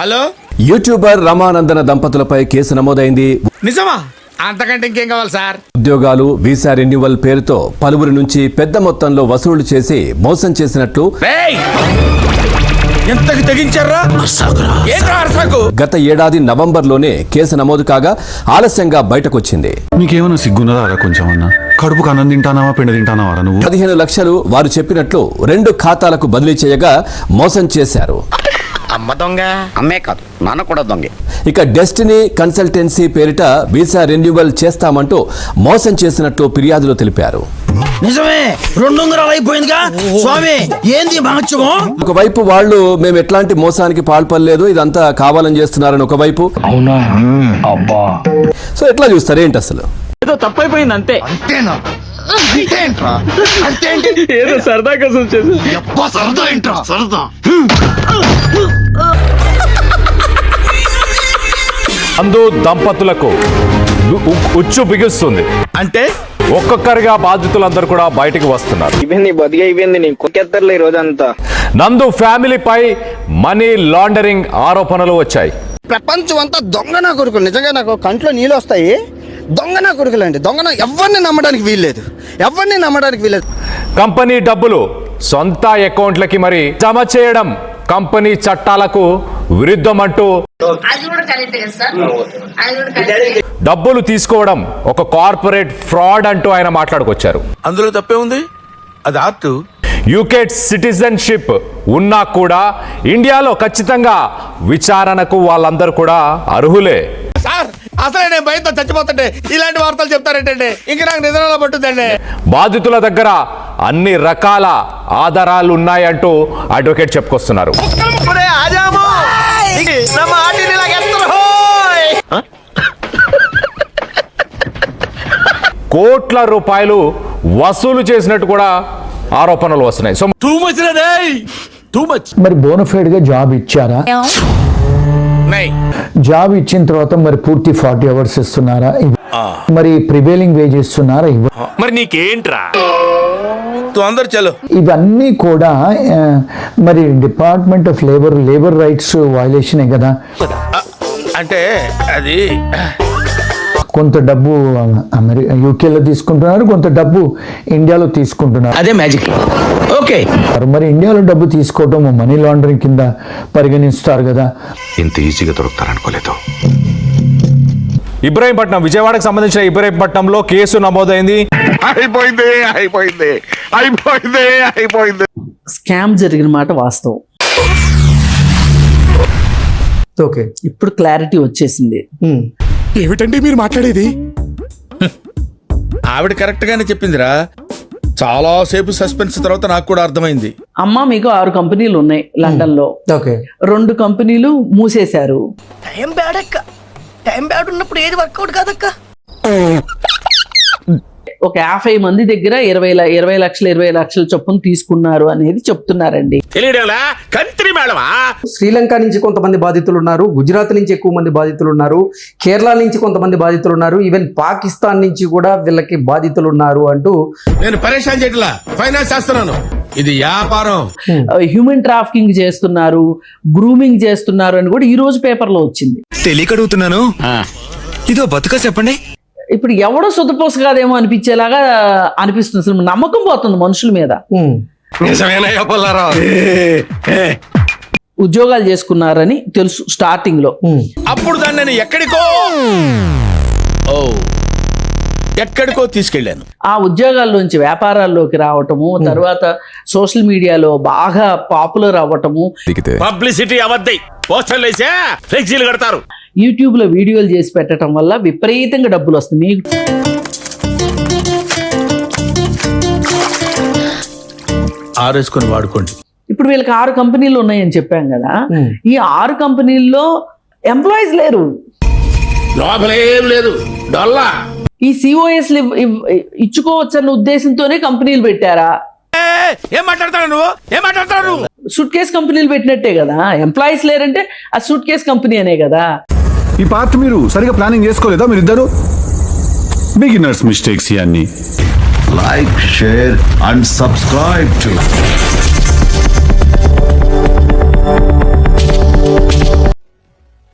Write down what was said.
Hello, YouTuber రమానందన దంపతులపై case నమోదైంది. నిజమా? అంతకంటే ఇంకేం కావాలి సార్? ఉద్యోగాలు, వీసా రెన్యువల్ పేరుతో పలువురి నుంచి పెద్ద మొత్తంలో వసూళ్లు చేసి మోసం చేసినట్లు ఎంతకి తెగించారా? గత ఏడాది నవంబర్లోనే కేసు నమోదు కాగా ఆలస్యంగా బయటకొచ్చింది. నీకేమైనా సిగ్గున్నదా కొంచెం అన్నా? కడుపుకు అన్నం తింటానావా పిండి తింటానావా నువ్వు? 15 లక్షలు వారు చెప్పినట్లు 2 ఖాతాలకు బదిలీ చేయగా మోసం చేశారు. అమ్మ దొంగ, అమ్మే కాదు నాన్న కూడా దొంగే. ఇక డెస్టినీ కన్సల్టెన్సీ పేరిట వీసా రెన్యువల్ చేస్తామంటూ మోసం చేసినట్లు ఫిర్యాదులో తెలిపారు. నిజమే, 2 ఉంగరాలు అయిపోయిందిగా స్వామి, ఏంది మహత్యమో? ఒకవైపు వాళ్ళు మేము ఎట్లాంటి మోసానికి పాల్పడలేదు, ఇదంతా కావాలని చేస్తున్నారని ఒకవైపు. అవునా? అబ్బా, సో ఎట్లా చూస్తారు? ఏంటి అసలు? ఏదో తప్పైపోయింది అంతే. అంతేనా? ఏదో సరదా కోసం చేసి సరదా ఏంట్రా సరదా? అందు దంపతులకు ఉచ్చు బిగుస్తుంది. అంటే ఒక్కొక్కరిగా బాధితులందరూ కూడా బయటికి వస్తున్నారు. అయిపోయింది నీ కుక్కెత్తర్లే ఈ రోజంతా. నందు ఫ్యామిలీపై మనీ లాండరింగ్ ఆరోపణలు వచ్చాయి. ప్రపంచం అంతా దొంగ నా కొడుకులు. నిజంగా నాకు కంట్లో నీళ్ళు వస్తాయి. దొంగ నా కొడుకులు అండి. దొంగ ఎవరిని నమ్మడానికి వీల్లేదు, ఎవరిని నమ్మడానికి వీల్లేదు. కంపెనీ డబ్బులు సొంత అకౌంట్లకి మరి జమ చేయడం కంపెనీ చట్టాలకు విరుద్ధమంటూ డబ్బులు తీసుకోవడం ఒక కార్పొరేట్ ఫ్రాడ్ అంటూ ఆయన మాట్లాడుకొచ్చారు. అందులో తప్పే ఉంది, అది ఆర్ట్. యూకే సిటిజన్షిప్ ఉన్నా కూడా ఇండియాలో ఖచ్చితంగా విచారణకు వాళ్ళందరూ కూడా అర్హులే. సార్, అసలే నేను భయంతో చచ్చిపోతుంటే ఇలాంటి వార్తలు చెప్తారేంటండి? ఇంక నాకు నిద్రలో పట్టుదండి. బాధితుల దగ్గర అన్ని రకాల ఆధారాలు ఉన్నాయంటూ అడ్వకేట్ చెప్పుకొస్తున్నారు. కోట్ల రూపాయలు వసూలు చేసినట్టు కూడా ఆరోపణలు వస్తున్నాయి. So too much. మరి బోనఫైడ్ గా జాబ్ ఇచ్చారా? జాబ్ ఇచ్చిన తర్వాత మరి పూర్తి 40 అవర్స్ ఇస్తున్నారా? మరి ప్రివేలింగ్ వేజ్ ఇస్తున్నారా? మరి నీకేంట్రా? అందరు చలో. ఇవన్నీ కూడా మరి డిపార్ట్మెంట్ ఆఫ్ లేబర్ రైట్స్ వయలేషనే కదా. అంటే అది కొంత డబ్బు యూకేలో తీసుకుంటున్నారు, కొంత డబ్బు ఇండియాలో తీసుకుంటున్నారు. అదే మ్యాజిక్. ఓకే, మరి ఇండియాలో డబ్బు తీసుకోవటం మనీ లాండరింగ్ కింద పరిగణిస్తారు కదా. ఇంత ఈజీగా దొరుకుతారనుకోలేదు. ఇబ్రహీంపట్నం, విజయవాడకు సంబంధించిన ఇబ్రహీంపట్నంలో కేసు నమోదైంది. స్కామ్ జరిగిన మాట వాస్తవం. ఓకే, ఇప్పుడు క్లారిటీ వచ్చేసింది. ఏమిటండి మీరు మాట్లాడేది? ఆవిడ కరెక్ట్ గానే చెప్పిందిరా. చాలా సేపు సస్పెన్స్ తర్వాత నాకు కూడా అర్థమైంది. అమ్మ, మీకు 6 కంపెనీలు ఉన్నాయి లండన్ లో. 2 కంపెనీలు మూసేశారు. టైం బ్యాడ్ అక్క, టైం బ్యాడ్ ఉన్నప్పుడు ఏది వర్కౌట్ కాదక్క. ఒక 50 మంది దగ్గర 20 లక్షలు చొప్పున తీసుకున్నారు అనేది చెప్తున్నారండి. శ్రీలంక నుంచి కొంతమంది బాధితులు ఉన్నారు, గుజరాత్ నుంచి ఎక్కువ మంది బాధితులు ఉన్నారు, కేరళ నుంచి కొంతమంది బాధితులు ఉన్నారు, ఈవెన్ పాకిస్తాన్ నుంచి కూడా వీళ్ళకి బాధితులు ఉన్నారు అంటూ నేను పరేషాన్ చేయట్లా, ఫైనాన్స్ చేస్తున్నాను. ఇది వ్యాపారం. హ్యూమన్ ట్రాఫికింగ్ చేస్తున్నారు, గ్రూమింగ్ చేస్తున్నారు అని కూడా ఈ రోజు పేపర్లో వచ్చింది. తెలియకడుగుతున్నాను, ఇదో బతుక చెప్పండి. ఇప్పుడు ఎవడో సొద్దుపోస కాదేమో అనిపించేలాగా అనిపిస్తుంది. అసలు నమ్మకం పోతుంది మనుషుల మీద. ఉద్యోగాలు చేసుకున్నారని తెలుసు స్టార్టింగ్ లో. అప్పుడు దాన్ని నేను ఎక్కడికో తీసుకెళ్లాను. ఆ ఉద్యోగాల్లోంచి వ్యాపారాల్లోకి రావటము, తర్వాత సోషల్ మీడియాలో బాగా పాపులర్ అవ్వటము, పబ్లిసిటీ అవద్దాయి, పోస్టర్లు వేసా ఫ్లెక్సీలు కడతారు, యూట్యూబ్ లో వీడియోలు చేసి పెట్టడం వల్ల విపరీతంగా డబ్బులు వస్తుంది. మీకు ఆరేసుకొని వాడుకోండి. ఇప్పుడు వీళ్ళకి 6 కంపెనీలు ఉన్నాయని చెప్పాం కదా. ఈ 6 కంపెనీల్లో ఎంప్లాయీస్ లేరు, లోపలేం లేదు, డొల్లా. ఈ సిఓఎస్ ఇచ్చుకోవచ్చన్న ఉద్దేశంతోనే కంపెనీలు పెట్టారా? ఏం మాట్లాడతాడు నువ్వు? ఏం మాట్లాడతాడు? సూట్ కేస్ కంపెనీలు పెట్టినట్టే కదా. ఎంప్లాయీస్ లేరంటే ఆ సూట్ కేస్ కంపెనీ అనే కదా. ఈ పార్ట్ మీరు సరిగా ప్లానింగ్ చేసుకోలేదా మీరిద్దరు? బిగినర్స్ మిస్టేక్స్ ఇవన్నీ. Like, share and subscribe to